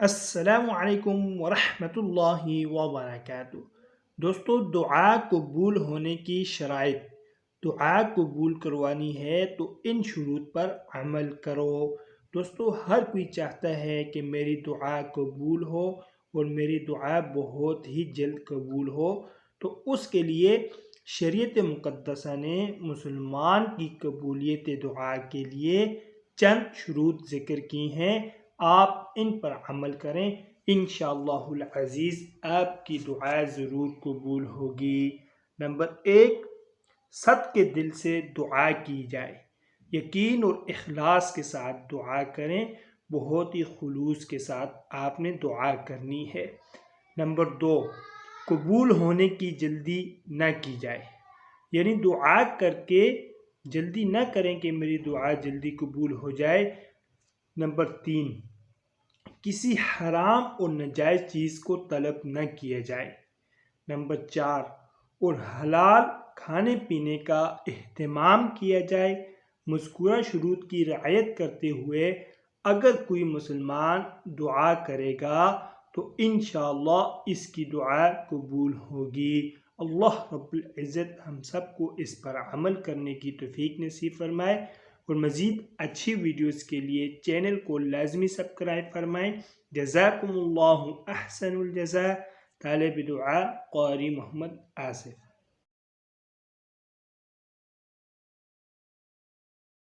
السلام علیکم ورحمۃ اللہ وبرکاتہ۔ دوستو، دعا قبول ہونے کی شرائط۔ دعا قبول کروانی ہے تو ان شروط پر عمل کرو۔ دوستو، ہر کوئی چاہتا ہے کہ میری دعا قبول ہو اور میری دعا بہت ہی جلد قبول ہو، تو اس کے لیے شریعت مقدسہ نے مسلمان کی قبولیت دعا کے لیے چند شروط ذکر کی ہیں۔ آپ ان پر عمل کریں، انشاءاللہ العزیز آپ کی دعا ضرور قبول ہوگی۔ نمبر 1، صدقے دل سے دعا کی جائے۔ یقین اور اخلاص کے ساتھ دعا کریں، بہت ہی خلوص کے ساتھ آپ نے دعا کرنی ہے۔ نمبر 2، قبول ہونے کی جلدی نہ کی جائے، یعنی دعا کر کے جلدی نہ کریں کہ میری دعا جلدی قبول ہو جائے۔ نمبر 3، کسی حرام اور ناجائز چیز کو طلب نہ کیا جائے۔ نمبر 4، اور حلال کھانے پینے کا اہتمام کیا جائے۔ مذکورہ شروط کی رعایت کرتے ہوئے اگر کوئی مسلمان دعا کرے گا تو انشاءاللہ اس کی دعا قبول ہوگی۔ اللہ رب العزت ہم سب کو اس پر عمل کرنے کی توفیق نصیب فرمائے، اور مزید اچھی ویڈیوز کے لیے چینل کو لازمی سبسکرائب فرمائیں۔ جزاکم اللہ احسن الجزاء۔ طالب دعا قاری محمد آصف۔